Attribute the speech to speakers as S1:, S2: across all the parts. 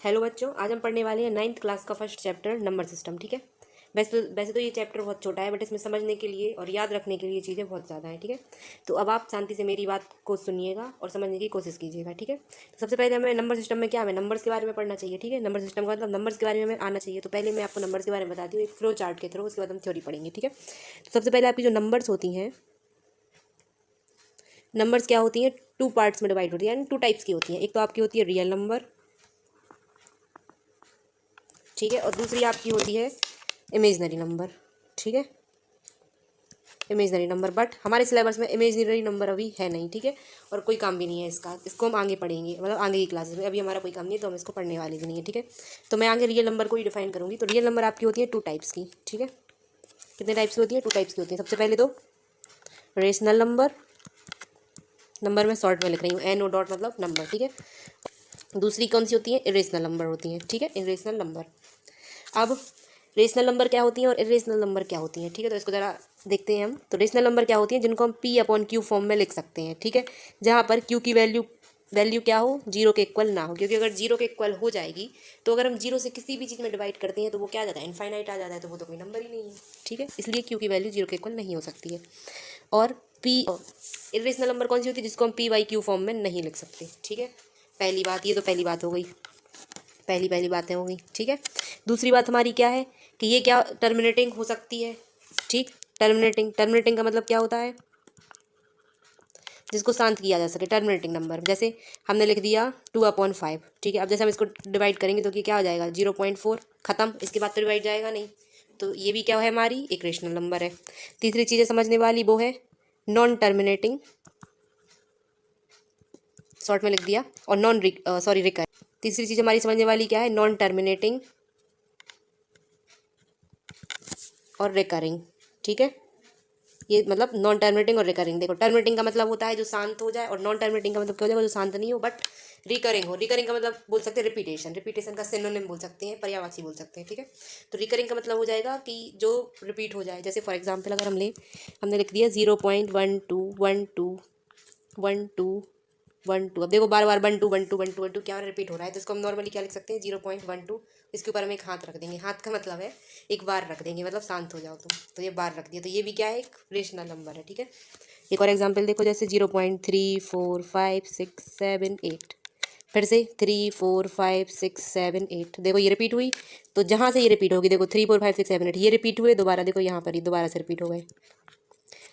S1: Hello बच्चों, आज हम पढ़ने वाले हैं 9th क्लास का फर्स्ट चैप्टर नंबर सिस्टम। ठीक है। वैसे तो ये चैप्टर बहुत छोटा है, बट इसमें समझने के लिए और याद रखने के लिए चीज़ें बहुत ज़्यादा हैं। ठीक है। तो अब आप शांति से मेरी बात को सुनिएगा और समझने की कोशिश कीजिएगा। ठीक है। तो सबसे पहले हमें नंबर सिस्टम में क्या, हमें नंबर्स के बारे में पढ़ना चाहिए। ठीक है। नंबर सिस्टम का मतलब नंबर्स के बारे में हमें आना चाहिए। तो पहले मैं आपको नंबर्स के बारे में बताती हूँ एक फ्लो चार्ट के थ्रू, उसके बाद हम थ्योरी पढ़ेंगे। ठीक है। तो सबसे पहले आपकी जो नंबर्स होती हैं, नंबर्स क्या होती हैं, 2 पार्ट्स में डिवाइड होती है, यानी 2 टाइप्स की होती हैं। एक तो आपकी होती है रियल नंबर, ठीक है, और दूसरी आपकी होती है इमेजनरी नंबर। ठीक है, इमेजनरी नंबर, बट हमारे सिलेबस में इमेजनरी नंबर अभी है नहीं। ठीक है, और कोई काम भी नहीं है इसका, इसको हम आगे पढ़ेंगे, मतलब आगे की क्लासेस में। अभी हमारा कोई काम नहीं है तो हम इसको पढ़ने वाले भी नहीं है। ठीक है, तो मैं आगे रियल नंबर को ही डिफाइन करूँगी। तो रियल नंबर आपकी होती है 2 टाइप्स की। ठीक है, कितने टाइप्स की होती है, 2 टाइप्स की होती है। सबसे पहले तो रेशनल नंबर, नंबर में शॉर्ट में लिख रही हूँ, एन ओ डॉट मतलब नंबर। ठीक है, दूसरी कौन सी होती है, इरेशनल नंबर होती हैं। ठीक है, इरेशनल नंबर। अब रेशनल नंबर क्या होती हैं और इरेशनल नंबर क्या होती हैं। ठीक है, तो इसको ज़रा देखते हैं हम। तो रेशनल नंबर क्या होती हैं, जिनको हम P/Q फॉर्म में लिख सकते हैं। ठीक है, जहाँ पर Q की वैल्यू क्या हो, 0 के इक्वल ना हो, क्योंकि अगर 0 के इक्वल हो जाएगी तो अगर हम 0 से किसी भी चीज़ में डिवाइड करते हैं तो वो क्या आ जाता है, इनफाइनाइट आ जाता है, तो वो तो कोई नंबर ही नहीं है। ठीक है, इसलिए Q की वैल्यू 0 के इक्वल नहीं हो सकती है। और इरेशनल नंबर कौन सी होती है, जिसको हम P/Q फॉर्म में नहीं लिख सकते। ठीक है, पहली बात, ये तो पहली बात हो गई, पहली बातें हो गई। ठीक है, दूसरी बात हमारी क्या है कि ये क्या टर्मिनेटिंग हो सकती है। ठीक, टर्मिनेटिंग का मतलब क्या होता है, जिसको शांत किया जा सके, टर्मिनेटिंग नंबर। जैसे हमने लिख दिया 2/5। ठीक है, अब जैसे हम इसको डिवाइड करेंगे तो ये क्या हो जाएगा, 0.4, ख़त्म, इसके बाद तो डिवाइड जाएगा नहीं। तो ये भी क्या है, हमारी एक रेशनल नंबर है। तीसरी चीज़ें समझने वाली वो है नॉन टर्मिनेटिंग, शॉर्ट में लिख दिया, और रिकर। तीसरी चीज़ हमारी समझने वाली क्या है, नॉन टर्मिनेटिंग और रिकरिंग। ठीक है, ये मतलब नॉन टर्मिनेटिंग और रिकरिंग। देखो, टर्मिनेटिंग का मतलब होता है जो शांत हो जाए, और नॉन टर्मिनेटिंग का मतलब क्या हो जाएगा, जो शांत नहीं हो बट रिकरिंग हो। रिकरिंग का मतलब बोल सकते हैं रिपीटेशन, रिपीटेशन का सिनोनिम बोल सकते हैं, पर्यायवाची बोल सकते हैं। ठीक है, तो रिकरिंग का मतलब हो जाएगा कि जो रिपीट हो जाए। जैसे फॉर एग्जाम्पल अगर हमने लिख दिया 0.121212। अब देखो बार बार 121212 क्या रिपीट हो रहा है, तो इसको हम नॉर्मली क्या लिख सकते हैं, 0.12। इसके ऊपर हम एक हाथ रख देंगे, हाथ का मतलब है एक बार रख देंगे, मतलब शांत हो जाओ तुम, तो ये बार रख दिया, तो ये भी क्या है, एक रेशनल नंबर है। ठीक है, एक और एग्जांपल देखो, जैसे 0.345678। फिर से 34567 देखो ये रिपीट हुई, तो जहाँ से ये रिपीट होगी, देखो 34567 ये रिपीट हुए, दोबारा देखो यहाँ पर ही दोबारा से रिपीट हो गए,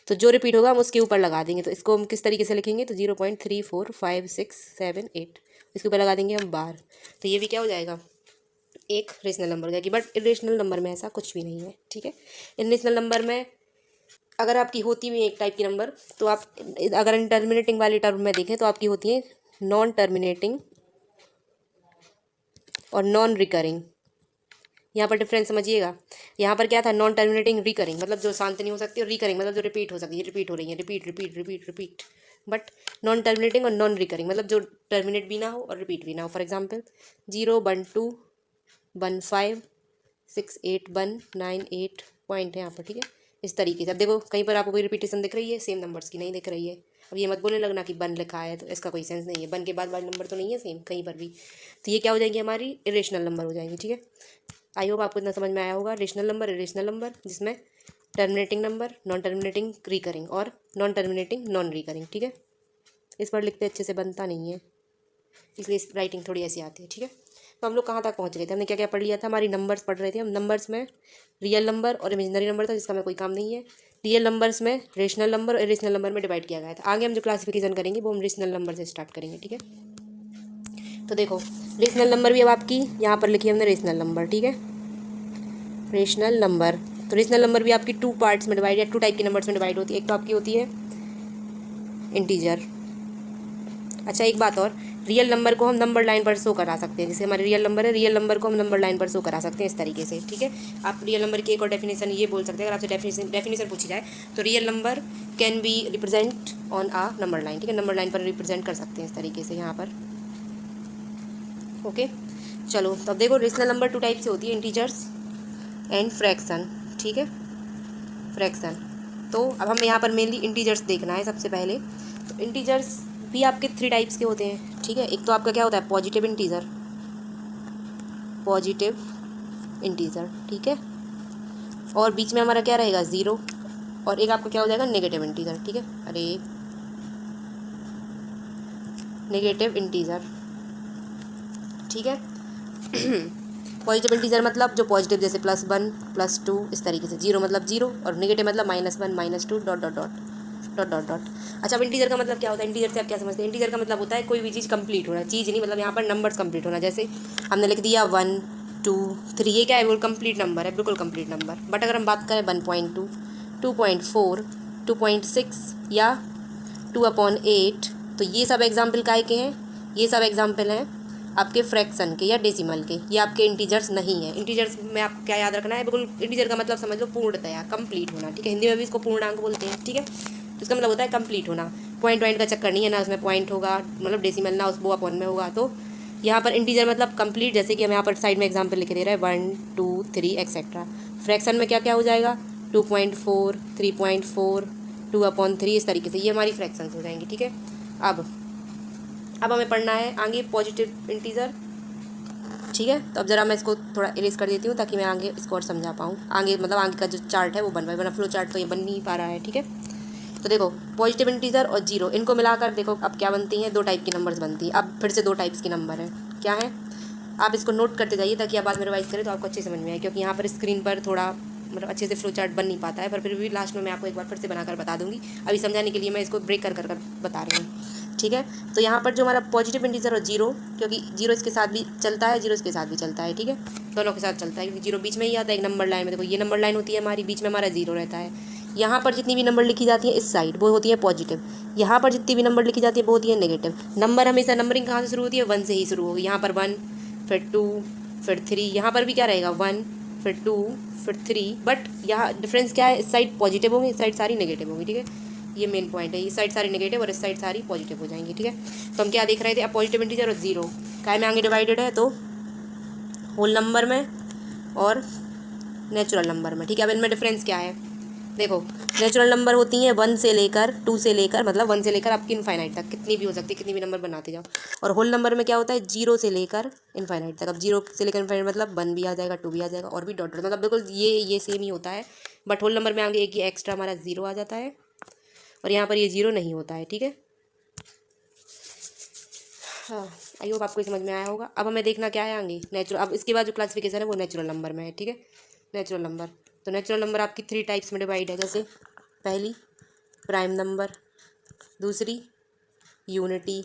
S1: तो जो रिपीट होगा हम उसके ऊपर लगा देंगे। तो इसको हम किस तरीके से लिखेंगे, तो 0.345678, इसके ऊपर लगा देंगे हम बार, तो ये भी क्या हो जाएगा, एक रेशनल नंबर हो जाएगी। बट इरेशनल नंबर में ऐसा कुछ भी नहीं है। ठीक है, इरेशनल नंबर में अगर आपकी होती भी एक टाइप की नंबर, तो आप अगर इन टर्मिनेटिंग वाली टर्म में देखें तो आपकी होती है नॉन टर्मिनेटिंग और नॉन रिकरिंग। यहाँ पर डिफरेंस समझिएगा, यहाँ पर क्या था, नॉन टर्मिनेटिंग रिकरिंग मतलब जो शांत नहीं हो सकती, और रिकरिंग मतलब जो रिपीट हो सकती है, रिपीट हो रही है, रिपीट। बट नॉन टर्मिनेटिंग और नॉन रिकरिंग मतलब जो टर्मिनेट भी ना हो और रिपीट भी ना हो। फॉर एग्जाम्पल 012156819 पॉइंट है यहाँ पर। ठीक है, इस तरीके से। अब देखो कहीं पर आपको कोई रिपीटेशन दिख रही है, सेम नंबर्स की नहीं दिख रही है। अब ये मत बोलने लगना कि 1 लिखा है, तो इसका कोई सेंस नहीं है, 1 के बाद वाले नंबर तो नहीं है सेम कहीं पर भी, तो ये क्या हो जाएंगी, हमारी इरेशनल नंबर हो जाएंगी। ठीक है, आई होप आपको इतना समझ में आया होगा। रेशनल नंबर, इरेशनल नंबर, जिसमें terminating number, non terminating recurring, और नॉन टर्मिनेटिंग नॉन रिकरिंग। ठीक है, इस पर लिखते अच्छे से बनता नहीं है, इसलिए इस राइटिंग थोड़ी ऐसी आती है। ठीक है, तो हम लोग कहाँ तक पहुँच गए थे, हमने क्या क्या पढ़ लिया था, हमारी नंबर्स पढ़ रहे थे हम। नंबर्स में रियल नंबर और इमेजिनरी नंबर था, जिसका हमें कोई काम नहीं है। रियल नंबर्स में रेशनल नंबर और इरेशनल नंबर में डिवाइड किया गया था। आगे हम जो क्लासिफिकेशन करेंगे वो हम रेशनल नंबर से स्टार्ट करेंगे। ठीक है, तो देखो रेशनल नंबर भी अब आपकी यहाँ पर लिखी हमने रेशनल नंबर। ठीक है, रेशनल नंबर, तो रेशनल नंबर भी आपकी 2 पार्ट्स में डिवाइड, या 2 टाइप की नंबर्स में डिवाइड होती है। एक तो आपकी होती है इंटीजर। अच्छा एक बात और, रियल नंबर को हम नंबर लाइन पर शो करा सकते हैं, जैसे हमारे रियल नंबर है, रियल नंबर को हम नंबर लाइन पर शो करा सकते हैं इस तरीके से। ठीक है, आप रियल नंबर की एक और डेफिनेशन ये बोल सकते हैं, अगर आपसे डेफिनेशन पूछी जाए तो real number can be represent on a number line. ठीक है, नंबर लाइन पर रिप्रेजेंट कर सकते हैं इस तरीके से यहाँ पर। ओके, चलो तब देखो रेशनल नंबर 2 टाइप से होती है, इंटीजर्स एंड फ्रैक्शन। ठीक है, फ्रैक्शन, तो अब हमें यहाँ पर मेनली इंटीजर्स देखना है सबसे पहले। तो इंटीजर्स भी आपके 3 टाइप्स के होते हैं। ठीक है, एक तो आपका क्या होता है, पॉजिटिव इंटीजर, पॉजिटिव इंटीजर, ठीक है। और बीच में हमारा क्या रहेगा 0, और एक आपका क्या हो जाएगा नेगेटिव इंटीजर, ठीक है। अरे नेगेटिव इंटीजर, ठीक है। पॉजिटिव इंटीजर मतलब जो पॉजिटिव, जैसे +1 +2 इस तरीके से, 0 मतलब 0 और नेगेटिव मतलब -1 -2 dot dot dot dot dot dot. अच्छा, अब इंटीजर का मतलब क्या होता है? इंटीजर से आप क्या समझते हैं? इंटीजर का मतलब होता है कोई भी चीज़ कंप्लीट होना, चीज़ नहीं मतलब यहाँ पर नंबर्स कंप्लीट होना। जैसे हमने लिख दिया 1 2 3, ये क्या है? बिल्कुल कंप्लीट नंबर है, बिल्कुल कंप्लीट नंबर। बट अगर हम बात करें 1.2 2.4 2.6 या 2/8, तो ये सब एग्जाम्पल काहे के हैं? ये सब एग्जाम्पल हैं आपके फ्रैक्शन के या डेसिमल के, ये आपके इंटीजर्स नहीं है। इंटीजर्स में आपको क्या याद रखना है? बिल्कुल इंटीजर का मतलब समझ लो पूर्णतया, कंप्लीट होना, ठीक है। हिंदी में भी इसको पूर्णांक बोलते हैं, ठीक है। तो इसका मतलब होता है कंप्लीट होना, पॉइंट का चक्कर नहीं है, ना उसमें पॉइंट होगा मतलब डेसिमल, ना उस 2/1 में होगा। तो यहाँ पर इंटीजर मतलब कंप्लीट, जैसे कि हम यहाँ पर साइड में एग्जाम्पल लिख दे रहे हैं 1 2 3 एक्सेट्रा। फ्रैक्शन में क्या क्या हो जाएगा? 2.4 3.4 2/3, इस तरीके से ये हमारी फ्रैक्शंस हो जाएंगी, ठीक है। अब हमें पढ़ना है आगे पॉजिटिव इंटीजर, ठीक है। तो अब जरा मैं इसको थोड़ा इरेज कर देती हूँ ताकि मैं आगे इसको और समझा पाऊँ। आगे मतलब आगे का जो चार्ट है वो बन पाए, वरना फ्लो चार्ट तो ये बन नहीं पा रहा है, ठीक है। तो देखो पॉजिटिव इंटीजर और 0 इनको मिलाकर देखो अब क्या बनती हैं? 2 टाइप की नंबर्स बनती हैं। अब फिर से 2 टाइप्स के नंबर हैं, क्या है? आप इसको नोट करते जाइए ताकि आप बाद में रिवाइज करें तो आपको अच्छे समझ में आए, क्योंकि यहाँ पर स्क्रीन पर थोड़ा मतलब अच्छे से फ्लो चार्ट बन नहीं पाता है, पर फिर भी लास्ट में मैं आपको एक बार फिर से बनाकर बता दूंगी। अभी समझाने के लिए मैं इसको ब्रेक कर कर बता रही हूँ, ठीक है। तो यहाँ पर जो हमारा पॉजिटिव इंटीजर और 0, क्योंकि 0 इसके साथ भी चलता है, 0 इसके साथ भी चलता है, ठीक है। दोनों के साथ चलता है, क्योंकि 0 बीच में ही आता है एक नंबर लाइन में। देखो ये नंबर लाइन होती है हमारी, बीच में हमारा 0 रहता है। यहाँ पर जितनी भी नंबर लिखी जाती है इस साइड, वो होती है पॉजिटिव। यहाँ पर जितनी भी नंबर लिखी जाती है वो होती है नेगेटिव। नंबर हमेशा नंबरिंग कहाँ से शुरू होती है? 1 से ही शुरू होगी। यहाँ पर 1 फिर 2 फिर 3, यहाँ पर भी क्या रहेगा 1 फिर 2 फिर 3, बट यहाँ डिफरेंस क्या है? इस साइड पॉजिटिव होंगी, इस साइड सारी नेगेटिव होंगी, ठीक है। ये मेन पॉइंट है, इस साइड सारी नेगेटिव और इस साइड सारी पॉजिटिव हो जाएंगी, ठीक है। तो हम क्या देख रहे थे? अब पॉजिटिव इंटीजर और 0 काय में आगे डिवाइडेड है, तो होल नंबर में और नेचुरल नंबर में, ठीक है। अब इनमें डिफरेंस क्या है? देखो नेचुरल नंबर होती हैं 1 से लेकर 2 से लेकर, मतलब 1 से लेकर आपकी इनफाइनाइट तक, कितनी भी हो सकती है, कितनी भी नंबर बनाते जाओ। और होल नंबर में क्या होता है? 0 से लेकर इनफाइनाइट तक। अब 0 से लेकर इनफाइनाइट मतलब 1 भी आ जाएगा, 2 भी आ जाएगा और भी डॉट डॉट, मतलब बिल्कुल ये सेम ही होता है। बट होल नंबर में आगे एक ये एक्स्ट्रा हमारा 0 आ जाता है और यहाँ पर ये 0 नहीं होता है, ठीक है। हाँ, आई होप आपको समझ में आया होगा। अब हमें देखना क्या है आगे? नेचुरल। अब इसके बाद जो क्लासिफिकेशन है वो नेचुरल नंबर में है, ठीक है। नेचुरल नंबर, तो नेचुरल नंबर आपकी 3 टाइप्स में डिवाइड है। जैसे पहली प्राइम नंबर, दूसरी यूनिटी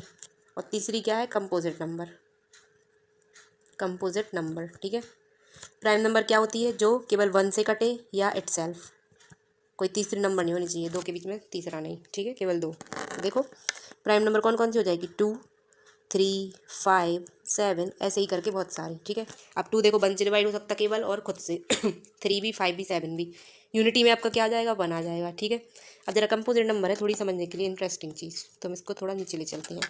S1: और तीसरी क्या है? Composite number. कंपोजिट नंबर, ठीक है। प्राइम नंबर क्या होती है? जो केवल 1 से कटे या इटसेल्फ, कोई तीसरी नंबर नहीं होनी चाहिए, 2 के बीच में तीसरा नहीं, ठीक है, केवल 2। देखो प्राइम नंबर कौन कौन सी हो जाएगी? 2 3 5 7, ऐसे ही करके बहुत सारी, ठीक है। अब 2 देखो 1 से डिवाइड हो सकता केवल और खुद से 3 भी 5 भी 7 भी। यूनिटी में आपका क्या आ जाएगा? 1 आ जाएगा, ठीक है। अब जरा कंपोजिट नंबर है थोड़ी समझने के लिए इंटरेस्टिंग चीज़, तो हम इसको थोड़ा नीचे ले चलते हैं।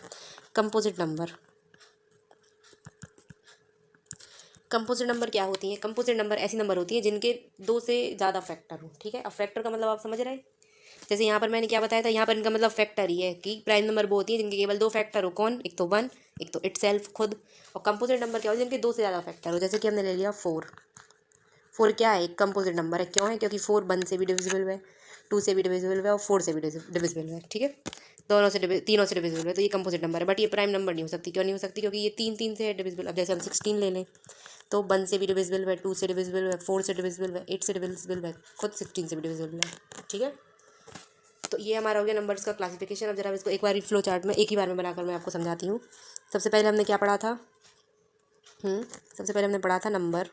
S1: कंपोजिट नंबर, कंपोजिट नंबर क्या होती हैं? कंपोजिट नंबर ऐसी नंबर होती है जिनके 2 से ज़्यादा फैक्टर हो, ठीक है। अब फैक्टर का मतलब आप समझ रहे हैं? जैसे यहाँ पर मैंने क्या बताया था, यहाँ पर इनका मतलब फैक्टर ही है कि प्राइम नंबर वो होती है जिनके केवल 2 फैक्टर हो। कौन? एक तो 1, एक तो इटसेल्फ खुद। और कंपोजिट नंबर क्या हो? जिनके 2 से ज़्यादा फैक्टर हो। जैसे कि हमने ले लिया 4। 4 क्या है? एक कंपोजिट नंबर है। क्यों है? क्योंकि 4 1 से भी डिविजिबल है, 2 से भी डिविजिबल है और 4 से भी डिविजिबल है, ठीक है। तीनों से डिविजिबल है, तो ये कंपोजिट नंबर है। बट ये प्राइम नंबर नहीं हो सकती। क्यों नहीं हो सकती? क्योंकि ये 3 से है डिविजिबल। अब जैसे हम 16 ले लें तो 1 से भी डिविजिबल है, 2 से डिविजिबल है, 4 से डिविजिबल है, 8 से डिविजिबल है, खुद 16 से भी डिविजिबल है, ठीक है। तो ये हमारा हो गया नंबर्स का क्लासिफिकेशन। अब जरा इसको एक बार फ्लो चार्ट में एक ही बार में बनाकर मैं आपको समझाती हूँ। सबसे पहले हमने क्या पढ़ा था? सबसे पहले हमने पढ़ा था नंबर।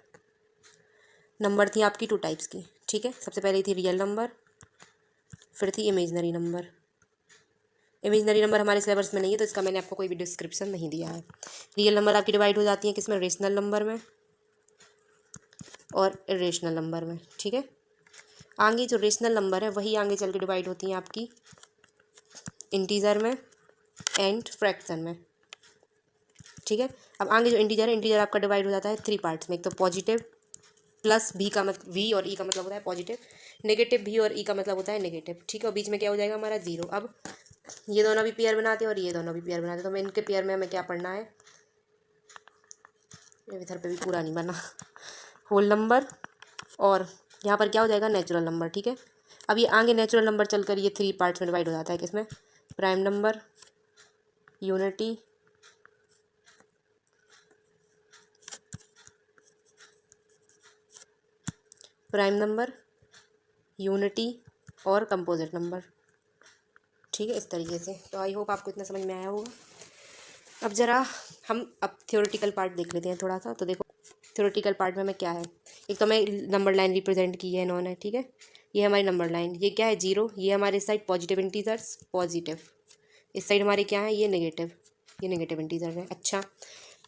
S1: नंबर थी आपकी 2 टाइप्स की, ठीक है। सबसे पहले थी रियल नंबर, फिर थी इमेजनरी नंबर। इमेजनरी नंबर हमारे सिलेबस में नहीं है तो इसका मैंने आपको कोई भी डिस्क्रिप्शन नहीं दिया है। रियल नंबर आपकी डिवाइड हो जाती है किस में? रेशनल नंबर में और इरेशनल नंबर में, ठीक है। आगे जो रेशनल नंबर है वही आगे चल के डिवाइड होती हैं आपकी इंटीजर में एंड फ्रैक्शन में, ठीक है। अब आगे जो इंटीजर है, इंटीजर आपका डिवाइड हो जाता है 3 पार्ट्स में। एक तो पॉजिटिव प्लस भी का मतलब वी और ई का मतलब होता है पॉजिटिव, नेगेटिव भी और ई का मतलब होता है नेगेटिव, ठीक है। और बीच में क्या हो जाएगा हमारा 0। अब ये दोनों भी पेयर बनाते हैं और ये दोनों भी पेयर बनाते हैं, तो हमें इनके पेयर में हमें क्या पढ़ना है? इधर पे भी पूरा नहीं बना। होल नंबर और यहाँ पर क्या हो जाएगा, नेचुरल नंबर। ठीक है, अब ये आगे नेचुरल नंबर चलकर ये 3 पार्ट्स में डिवाइड हो जाता है। किसमें, prime number, unity, prime number, unity और कंपोजिट नंबर। ठीक है, इस तरीके से। तो आई होप आपको इतना समझ में आया होगा। अब ज़रा हम थ्योरेटिकल पार्ट देख लेते हैं थोड़ा सा। तो देखो थ्योरेटिकल पार्ट में हमें क्या है, एक तो मैं नंबर लाइन रिप्रेजेंट की है इन्होंने। ठीक है, ये हमारी नंबर लाइन, ये क्या है, 0। ये हमारे साइड पॉजिटिव इंटीजर्स, पॉजिटिव। इस साइड हमारे क्या है, ये नेगेटिव, ये नेगेटिव इंटीजर है। अच्छा,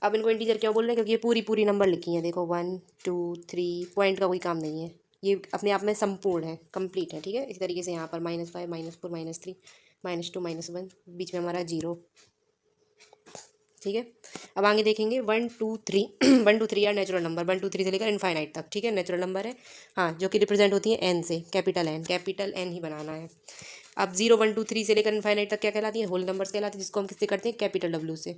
S1: अब इनको इंटीजर क्यों बोल रहे हैं, क्योंकि ये पूरी नंबर लिखी हैं। देखो 1 2 3, पॉइंट का कोई काम नहीं है, ये अपने आप में संपूर्ण है, कंप्लीट है। ठीक है, इसी तरीके से यहाँ पर -5 -4 -3 -2 -1, बीच में हमारा 0। ठीक है, अब आगे देखेंगे 1 2 3 1 2 3 यार नेचुरल नंबर, 1 2 3 से लेकर इनफाइनाइट तक। ठीक है, नेचुरल नंबर है, हाँ, जो कि रिप्रेजेंट होती है एन से, कैपिटल एन ही बनाना है। अब 0 1 2 3 से लेकर इनफाइनाइट तक क्या कहलाती है, होल नंबर्स कहलाती है, जिसको हम किससे करते हैं, कैपिटल W से।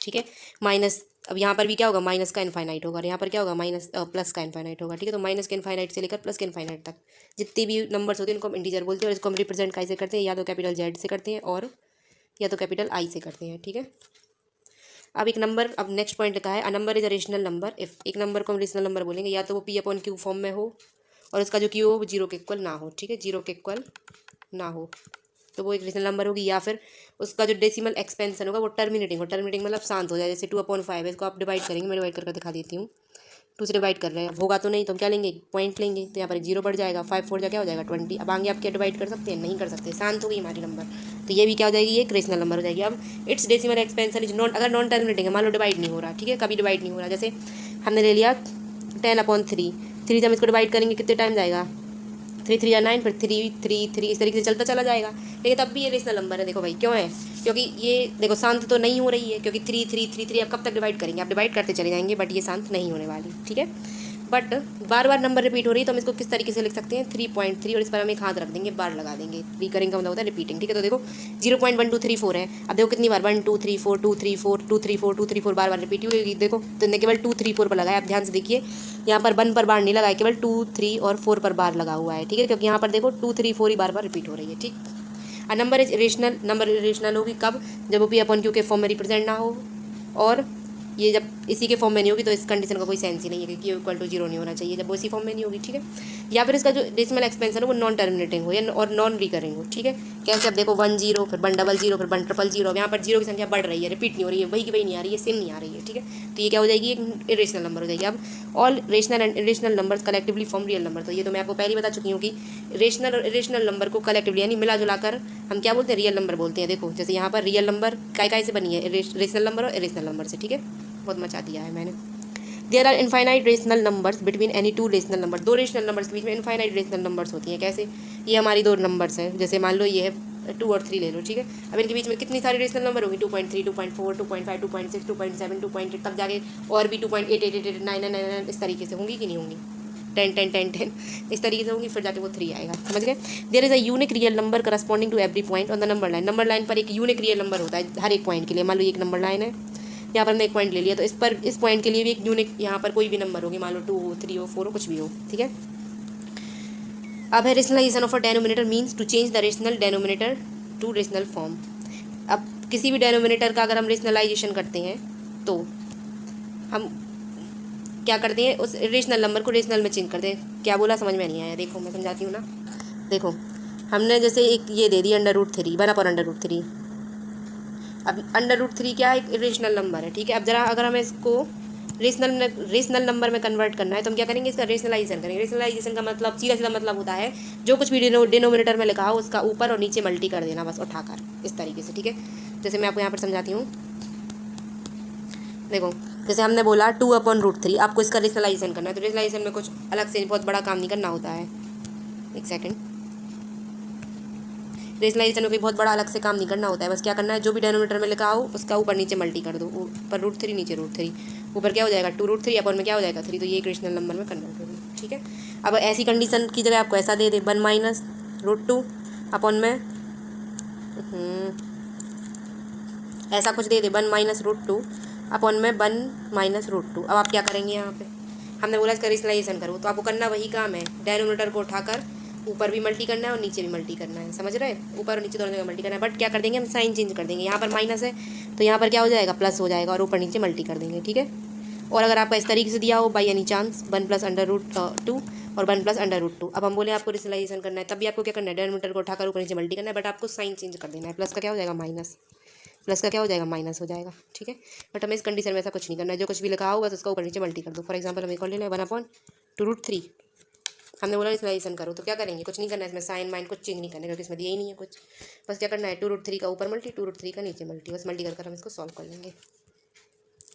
S1: ठीक है, माइनस, अब यहाँ पर भी क्या होगा, माइनस का इनफाइनाइट होगा, और यहाँ पर क्या होगा, प्लस का इनफाइनाइट होगा। ठीक है, तो माइनस के इनफाइनाइट से लेकर प्लस के इनफाइनाइट तक जितने भी नंबर्स होते हैं उनको हम इंटीजर बोलते हैं, और इसको हम रिप्रेजेंट कैसे करते हैं, या तो कैपिटल Z से करते हैं और या तो कैपिटल I से करते हैं। ठीक है, अब एक नंबर, अब नेक्स्ट पॉइंट लिखा है, a number is a rational number if, एक नंबर को हम रेशनल नंबर बोलेंगे या तो वो P/Q फॉर्म में हो और उसका जो Q हो वो 0 के इक्वल ना हो। ठीक है, 0 के इक्वल ना हो तो वो एक रेशनल नंबर होगी, या फिर उसका जो डेसिमल एक्सपेंशन होगा वो टर्मिनेटिंग हो। टर्मिनेटिंग मतलब शांत हो जाए, जैसे 2/5 है, इसको आप डिवाइड करेंगे, मैं डिवाइड करके दिखा देती हूँ। 2 से डिवाइड कर रहे हैं, होगा तो नहीं तो हम क्या लेंगे, पॉइंट लेंगे, तो यहाँ पर 0 बढ़ जाएगा, 5 4 क्या हो जाएगा 20। अब आगे आप क्या डिवाइड कर सकते हैं, नहीं कर सकते, शांत हो गई हमारी नंबर, तो ये भी क्या हो जाएगी, ये एक रेशनल नंबर हो जाएगी। अब it's decimal expansion is non, अगर नॉन टर्मिनेटिंग है, मान लो डिवाइड नहीं हो रहा। ठीक है, कभी डिवाइड नहीं हो रहा, जैसे हमने ले लिया 10/3, 3 से हम इसको डिवाइड करेंगे कितने टाइम जाएगा, 3 3 या 9, फिर 3 3 3, इस तरीके से चलता चला जाएगा, लेकिन तब भी ये रेशनल नंबर है। देखो भाई क्यों है, क्योंकि ये देखो शांत तो नहीं हो रही है, क्योंकि 3 3 3 3 आप कब तक डिवाइड करेंगे, आप डिवाइड करते चले जाएंगे, बट ये शांत नहीं होने वाली। ठीक है, but bar bar number repeat हो रही है तो हम इसको किस तरीके से लिख सकते हैं, 3.3, और इस पर हम एक हाथ रख देंगे, बार लगा देंगे। रिकरिंग का मतलब होता है रिपीटिंग। ठीक है, तो देखो 0.1234 है, अब देखो कितनी बार 1 2 3 4 2 3 4 2 3 4 2 3 4 बार रिपीट हुई। देखो तो ने केवल 2 3 4 पर लगाया, आप ध्यान से देखिए, यहाँ पर 1 पर बार नहीं लगाया, केवल 2 3 और 4 पर बार लगा हुआ है। ठीक है, क्योंकि यहाँ पर देखो 2 3 4 ही बार बार रिपीट हो रही है। ठीक, और number is rational, number rational होगी कब, जब वो P/Q के फॉर्म में रिप्रेजेंट ना हो, और ये जब इसी के फॉर्म में नहीं होगी तो इस कंडीशन का कोई सेंस ही नहीं है, क्योंकि Q=0 नहीं होना चाहिए जब वो इसी फॉर्म में नहीं होगी। ठीक है, या फिर इसका जो डेसिमल एक्सपेंशन है वो नॉन टर्मिनेटिंग हो या और नॉन रिकरिंग हो। ठीक है, कैसे, अब देखो 1 0 फिर 1 0 0 फिर 1 0 0, अब यहाँ पर 0 की संख्या बढ़ रही है, रिपीट नहीं हो रही है, वही की वही नहीं आ रही है, सेम नहीं आ रही है। ठीक है, तो ये क्या हो जाएगी, एक इरेशनल नंबर हो जाएगी। अब all rational and irrational numbers collectively form real number, तो ये तो मैं आपको पहले बता चुकी हूँ कि रेशनल और इरेशनल नंबर को कलेक्टिवली यानी मिला जुलाकर हम क्या बोलते हैं, रियल नंबर बोलते हैं। देखो जैसे यहाँ पर रियल नंबर काय से बनी है, रेशनल नंबर और इरेशनल नंबर से। ठीक है, बहुत मचा दिया है मैंने। There are infinite rational numbers between any two rational number, दो रेशनल नंबर्स के बीच में इनफाइनाइट रेशनल नंबर्स होती हैं। कैसे, ये हमारी दो नंबर्स हैं, जैसे मान लो ये है 2 और 3 ले लो। ठीक है, अब इनके बीच में कितनी सारी रेशनल नंबर होंगी, 2.3 2.4 2.5 2.6 2.7 2.8 तक जाके और भी 2.8 8 8 9 9 9 इस तरीके से होंगी कि नहीं होंगी, 10 10 10 10 इस तरीके से होंगी, फिर जाके वो 3 आएगा। समझ गए, there is a unique real number corresponding to every point on the number line, number line पर एक यूनिक रियल नंबर होता है हर एक पॉइंट के लिए। मान लो एक नंबर लाइन है, यहाँ पर हमने एक पॉइंट ले लिया, तो इस पर इस पॉइंट के लिए भी एक यूनिक यहाँ पर कोई भी नंबर होगी, मान लो 2 हो 3 हो 4 हो कुछ भी हो। ठीक है, अब है rationalisation of a denominator means to change the rational denominator to rational form. अब किसी भी डेनोमिनेटर का अगर हम रेशनलाइजेशन करते हैं तो हम क्या करते हैं, उस रेशनल नंबर को रेशनल में चेंज करते हैं। क्या बोला समझ में नहीं आया, देखो मैं समझाती हूँ ना। देखो हमने जैसे एक ये दे दी √3 1/√3, अब √3 क्या है, एक रेशनल नंबर है। ठीक है, अब जरा अगर हमें इसको रेशनल नंबर में कन्वर्ट करना है तो हम क्या करेंगे, इसका रेशनलाइजेशन करेंगे। रेशनलाइजेशन का मतलब सीधा सीधा मतलब होता है जो कुछ भी डिनोमिनेटर में लिखा हो उसका ऊपर और नीचे मल्टी कर देना, बस उठाकर इस तरीके से। ठीक है, जैसे मैं आपको यहाँ पर समझाती हूँ। देखो जैसे हमने बोला 2/√3, आपको इसका रेशनलाइजेशन करना है, तो रेशनलाइजेशन में कुछ अलग से बहुत बड़ा काम नहीं करना होता है। एक सेकेंड, रेशनलाइजेशन में कोई बहुत बड़ा अलग से काम नहीं करना होता है, बस क्या करना है, जो भी डेनोमिनेटर में लिखा हो उसका ऊपर नीचे मल्टी कर दो, ऊपर √3 नीचे √3, ऊपर क्या हो जाएगा 2√3, अपन में क्या हो जाएगा 3, तो ये एक रेशनल नंबर में कन्वर्ट होगी। ठीक है, अब ऐसी कंडीशन की जगह आपको ऐसा दे दे 1 - √2 अपन में ऐसा कुछ दे दे 1 - √2 अपॉन में 1 - अब आप क्या करेंगे यहाँ पे, हमने बोला इसका रेशनलाइजेशन करो, तो आपको करना वही काम है, डेनोमिनेटर को उठाकर ऊपर भी मल्टी करना है और नीचे भी मल्टी करना है, समझ रहे हैं, ऊपर और नीचे दोनों जगह मल्टी करना है। बट क्या कर देंगे हम, साइन चेंज कर देंगे, यहाँ पर माइनस है तो यहाँ पर क्या हो जाएगा, प्लस हो जाएगा, और ऊपर नीचे मल्टी कर देंगे, ठीक है। और अगर आपका इस तरीके से दिया हो बाई एनी चांस 1 + √2 और 1 + √2, अब हम बोले आपको रेशनलाइजेशन करना है, तब भी आपको क्या करना है, डेनोमिनेटर को उठाकर ऊपर नीचे मल्टी करना है, बट आपको साइन चेंज कर देना है, प्लस का क्या हो जाएगा माइनस, प्लस का क्या हो जाएगा माइनस हो जाएगा, ठीक है। बट हमें इस कंडीशन में ऐसा कुछ नहीं करना है, जो कुछ भी लिखा हो बस उसका ऊपर नीचे मल्टी कर दो। फॉर एग्जाम्पल हमें कॉल ले लें 1/2√3, हमने बोला रेशनलाइजेशन करो, तो क्या करेंगे, कुछ नहीं करना है इसमें, साइन माइन कुछ चेंज नहीं करना क्योंकि इसमें दिया ही नहीं है कुछ, बस क्या करना है 2√3 का ऊपर मल्टी 2√3 का नीचे मल्टी, बस मल्टी कर हम इसको सॉल्व कर लेंगे।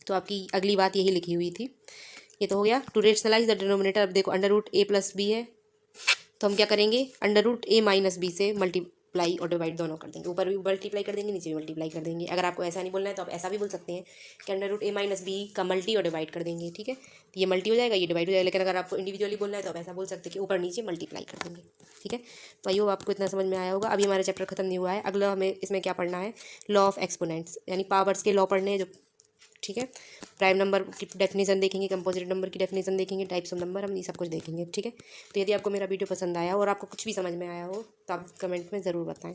S1: तो आपकी अगली बात यही लिखी हुई थी, ये तो हो गया। टू रेशनलाइज द डिनोमिनेटर, अब देखो √a+b है, तो हम क्या करेंगे, √a - b से मल्टीप्लाई और डिवाइड दोनों कर देंगे, ऊपर भी मल्टीप्लाई कर देंगे नीचे भी मल्टीप्लाई कर देंगे। अगर आपको ऐसा नहीं बोलना है तो आप ऐसा भी बोल सकते हैं कि √a - b का मल्टी और डिवाइड कर देंगे, ठीक है। तो ये मल्टी हो जाएगा, ये डिवाइड हो जाएगा, लेकिन अगर आपको इंडिविजुअली बोलना है तो आप ऐसा बोल सकते हैं कि ऊपर नीचे मल्टीप्लाई कर देंगे, ठीक है। तो आइए आपको इतना समझ में आया होगा। अभी हमारा चैप्टर खत्म नहीं हुआ है, अगला हमें इसमें क्या पढ़ना है, लॉ ऑफ एक्सपोनेंट्स, यानी पावर्स के लॉ पढ़ने हैं जो, ठीक है। प्राइम नंबर की डेफिनेशन देखेंगे, कंपोजिट नंबर की डेफिनेशन देखेंगे, टाइप्स ऑफ नंबर, हम ये सब कुछ देखेंगे, ठीक है। तो यदि आपको मेरा वीडियो पसंद आया हो और आपको कुछ भी समझ में आया हो तो आप कमेंट में ज़रूर बताएं।